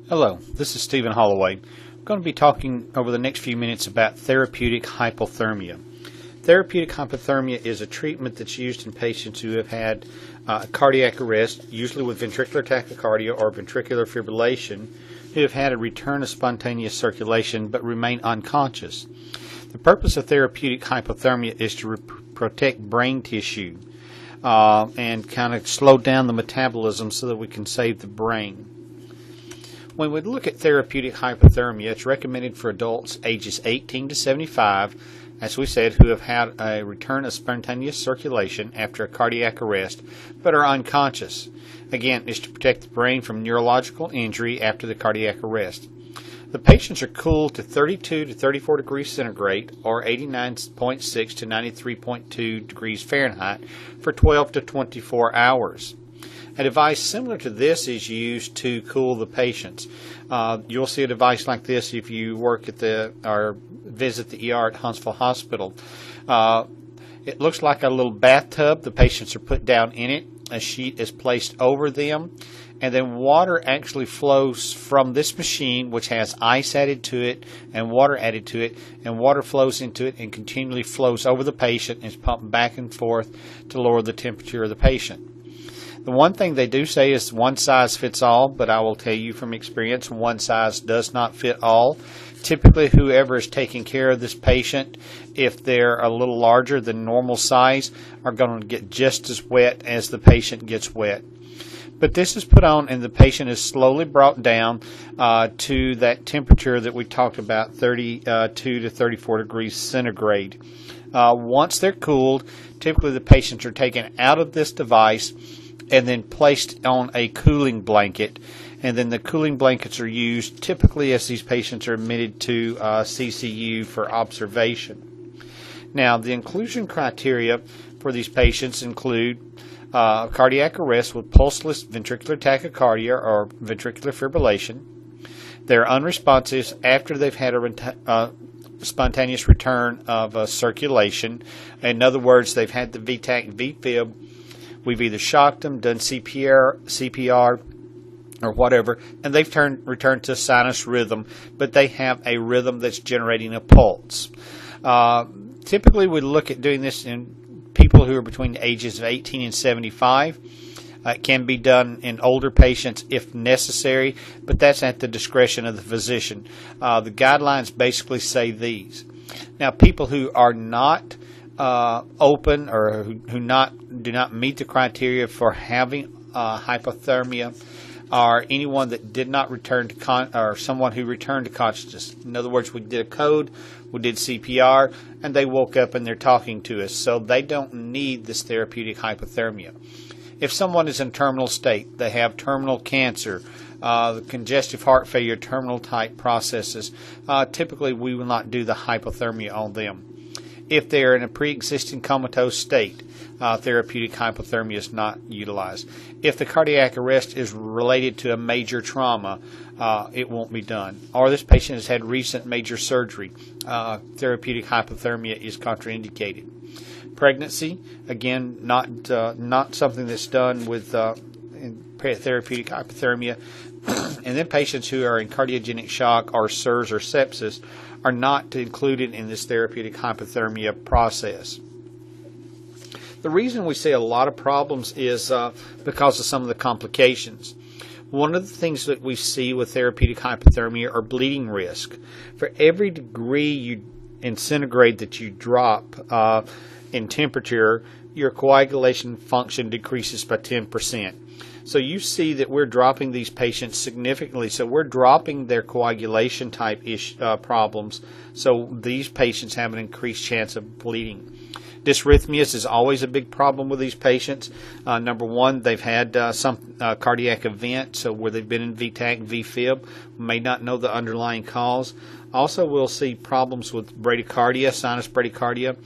Hello, this is Stephen Holloway. I'm going to be talking over the next few minutes about therapeutic hypothermia. Therapeutic hypothermia is a treatment that's used in patients who have had cardiac arrest, usually with ventricular tachycardia or ventricular fibrillation, who have had a return of spontaneous circulation but remain unconscious. The purpose of therapeutic hypothermia is to protect brain tissue and kind of slow down the metabolism so that we can save the brain. When we look at therapeutic hypothermia, it's recommended for adults ages 18 to 75, as we said, who have had a return of spontaneous circulation after a cardiac arrest, but are unconscious. Again, it's to protect the brain from neurological injury after the cardiac arrest. The patients are cooled to 32 to 34 degrees centigrade or 89.6 to 93.2 degrees Fahrenheit for 12 to 24 hours. A device similar to this is used to cool the patients. You'll see a device like this if you work at or visit the ER at Huntsville Hospital. It looks like a little bathtub. The patients are put down in it. A sheet is placed over them, and then water actually flows from this machine, which has ice added to it and water added to it, and water flows into it and continually flows over the patient and is pumped back and forth to lower the temperature of the patient. The one thing they do say is one size fits all, but I will tell you from experience, one size does not fit all. Typically, whoever is taking care of this patient, if they're a little larger than normal size, are going to get just as wet as the patient gets wet. But this is put on and the patient is slowly brought down to that temperature that we talked about, 32 to 34 degrees centigrade. Once they're cooled, typically the patients are taken out of this device and then placed on a cooling blanket, and then the cooling blankets are used typically as these patients are admitted to CCU for observation. Now, the inclusion criteria for these patients include cardiac arrest with pulseless ventricular tachycardia or ventricular fibrillation. They're unresponsive after they've had a spontaneous return of circulation. In other words, they've had the VTAC, VFib. We've either shocked them, done CPR, or whatever, and they've returned to sinus rhythm, but they have a rhythm that's generating a pulse. Typically, we look at doing this in people who are between the ages of 18 and 75. It can be done in older patients if necessary, but that's at the discretion of the physician. The guidelines basically say these. Now, people who are not open or who do not meet the criteria for having hypothermia are anyone that did not return to or someone who returned to consciousness. In other words, we did a code, we did CPR, and they woke up and they're talking to us, so they don't need this therapeutic hypothermia. If someone is in terminal state, they have terminal cancer, congestive heart failure, terminal type processes, typically we will not do the hypothermia on them. If they're in a pre-existing comatose state, therapeutic hypothermia is not utilized. If the cardiac arrest is related to a major trauma, it won't be done. Or this patient has had recent major surgery, therapeutic hypothermia is contraindicated. Pregnancy, again, not something that's done with therapeutic hypothermia. And then patients who are in cardiogenic shock or SIRS or sepsis are not included in this therapeutic hypothermia process. The reason we see a lot of problems is because of some of the complications. One of the things that we see with therapeutic hypothermia are bleeding risk. For every degree in centigrade that you drop in temperature, your coagulation function decreases by 10%. So you see that we're dropping these patients significantly. So we're dropping their coagulation type problems. So these patients have an increased chance of bleeding. Dysrhythmias is always a big problem with these patients. Number one, they've had some cardiac event, so where they've been in VTAC, VFib, may not know the underlying cause. Also, we'll see problems with bradycardia, sinus bradycardia,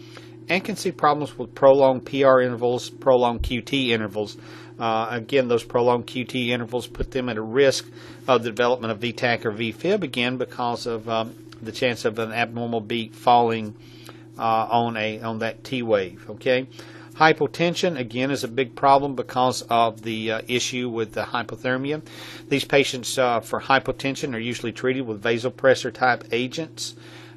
and can see problems with prolonged PR intervals, prolonged QT intervals. Again, those prolonged QT intervals put them at a risk of the development of VTAC or VFib again because of the chance of an abnormal beat falling on that T wave. Okay. Hypotension, again, is a big problem because of the issue with the hypothermia. These patients for hypotension are usually treated with vasopressor type agents,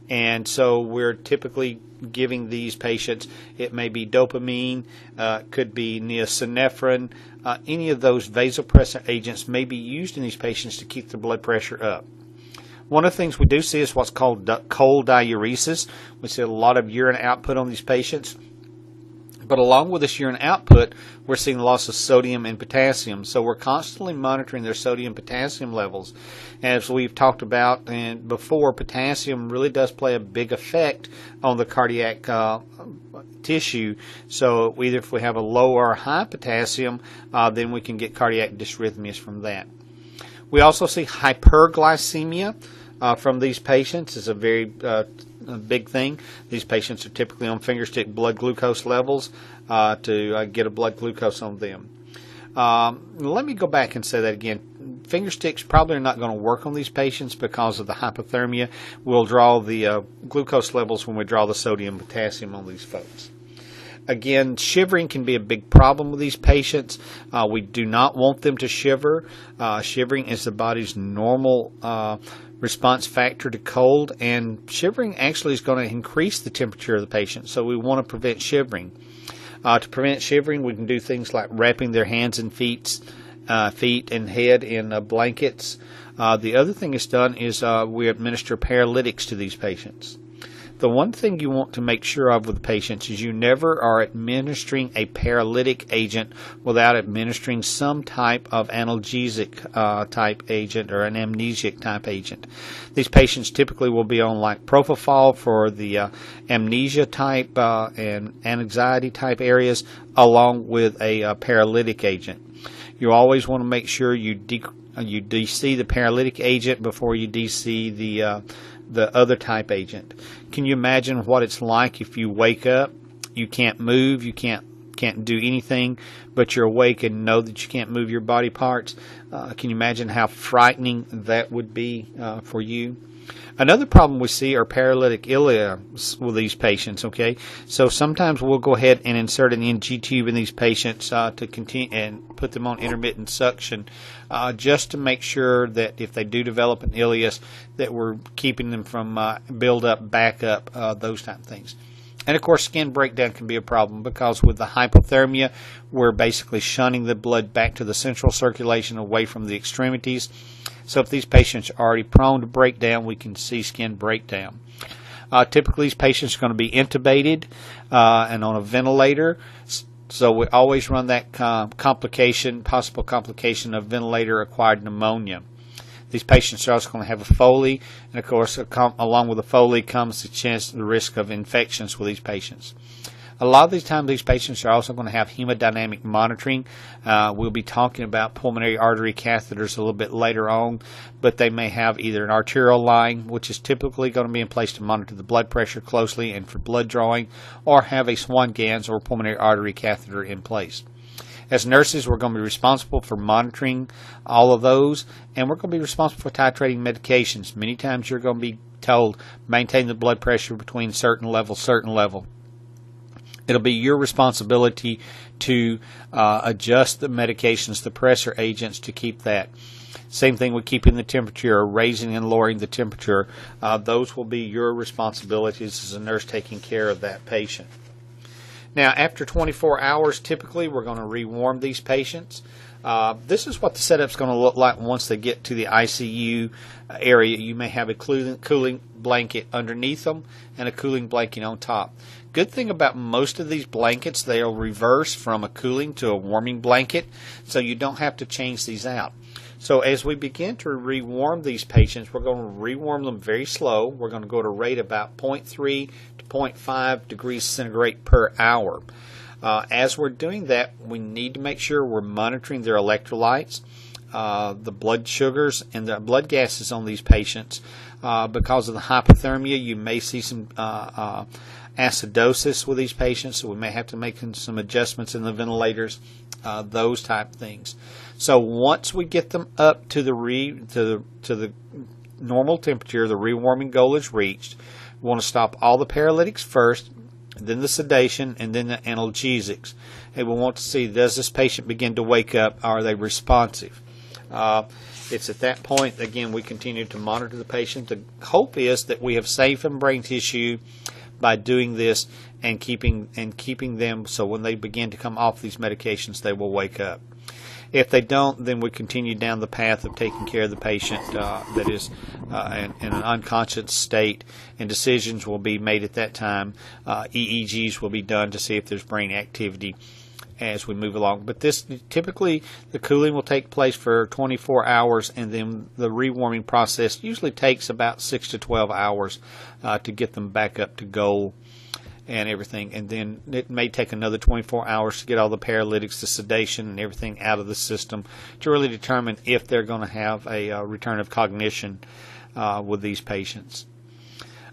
and so we're typically giving these patients, it may be dopamine, could be neosynephrine, any of those vasopressor agents may be used in these patients to keep the blood pressure up. One of the things we do see is what's called cold diuresis. We see a lot of urine output on these patients. But along with this urine output, we're seeing loss of sodium and potassium. So we're constantly monitoring their sodium and potassium levels. As we've talked about and before, potassium really does play a big effect on the cardiac tissue. So either if we have a low or high potassium, then we can get cardiac dysrhythmias from that. We also see hyperglycemia from these patients. Is a very a big thing. These patients are typically on fingerstick blood glucose levels to get a blood glucose on them. Let me go back and say that again. Fingersticks probably are not going to work on these patients because of the hypothermia. We'll draw the glucose levels when we draw the sodium and potassium on these folks. Again, shivering can be a big problem with these patients. We do not want them to shiver. Shivering is the body's normal response factor to cold, and shivering actually is going to increase the temperature of the patient, so we want to prevent shivering. To prevent shivering, we can do things like wrapping their hands and feet and head in blankets. The other thing that's done is we administer paralytics to these patients. The one thing you want to make sure of with patients is you never are administering a paralytic agent without administering some type of analgesic type agent or an amnesic type agent. These patients typically will be on like propofol for the amnesia type and anxiety type areas, along with a paralytic agent. You always want to make sure you DC the paralytic agent before you DC the other type agent. Can you imagine what it's like if you wake up, you can't move, you can't do anything, but you're awake and know that you can't move your body parts? Can you imagine how frightening that would be for you? Another problem we see are paralytic ilia with these patients, okay? So sometimes we'll go ahead and insert an NG tube in these patients to continue and put them on intermittent suction just to make sure that if they do develop an ileus, that we're keeping them from build up, back up, those type of things. And of course, skin breakdown can be a problem because with the hypothermia, we're basically shunning the blood back to the central circulation away from the extremities. So if these patients are already prone to breakdown, we can see skin breakdown. Typically, these patients are going to be intubated and on a ventilator. So we always run that possible complication of ventilator-acquired pneumonia. These patients are also going to have a Foley, and of course, along with the Foley comes the risk of infections with these patients. A lot of these times, these patients are also going to have hemodynamic monitoring. We'll be talking about pulmonary artery catheters a little bit later on, but they may have either an arterial line, which is typically going to be in place to monitor the blood pressure closely and for blood drawing, or have a Swan-Ganz or pulmonary artery catheter in place. As nurses, we're going to be responsible for monitoring all of those, and we're going to be responsible for titrating medications. Many times you're going to be told, maintain the blood pressure between certain level. It'll be your responsibility to adjust the medications, the pressor agents, to keep that. Same thing with keeping the temperature, or raising and lowering the temperature. Those will be your responsibilities as a nurse taking care of that patient. Now, after 24 hours, typically, we're going to rewarm these patients. This is what the setup's going to look like once they get to the ICU area. You may have a cooling blanket underneath them and a cooling blanket on top. Good thing about most of these blankets, they'll reverse from a cooling to a warming blanket, so you don't have to change these out. So as we begin to rewarm these patients, we're going to rewarm them very slow. We're going to go at a rate about 0.3 to 0.5 degrees centigrade per hour. As we're doing that, we need to make sure we're monitoring their electrolytes, the blood sugars, and the blood gases on these patients. Because of the hypothermia, you may see some acidosis with these patients, so we may have to make some adjustments in the ventilators, those type of things. So once we get them up to the normal temperature, the rewarming goal is reached. We want to stop all the paralytics first. then the sedation, and then the analgesics. And we'll want to see, does this patient begin to wake up? Are they responsive? It's at that point, again, we continue to monitor the patient. The hope is that we have saved them brain tissue by doing this and keeping them so when they begin to come off these medications, they will wake up. If they don't, then we continue down the path of taking care of the patient that is in an unconscious state, and decisions will be made at that time. EEGs will be done to see if there's brain activity as we move along. But this typically, the cooling will take place for 24 hours, and then the rewarming process usually takes about 6 to 12 hours to get them back up to goal and everything, and then it may take another 24 hours to get all the paralytics, the sedation, and everything out of the system to really determine if they're going to have a return of cognition with these patients.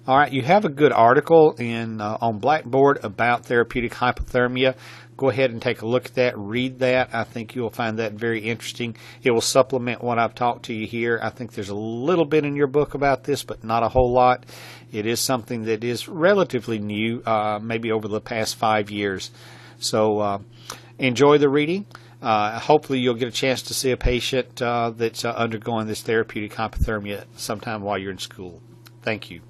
All right, you have a good article on Blackboard about therapeutic hypothermia. Go ahead and take a look at that, read that. I think you'll find that very interesting. It will supplement what I've talked to you here. I think there's a little bit in your book about this, but not a whole lot. It is something that is relatively new, maybe over the past 5 years. So enjoy the reading. Hopefully you'll get a chance to see a patient that's undergoing this therapeutic hypothermia sometime while you're in school. Thank you.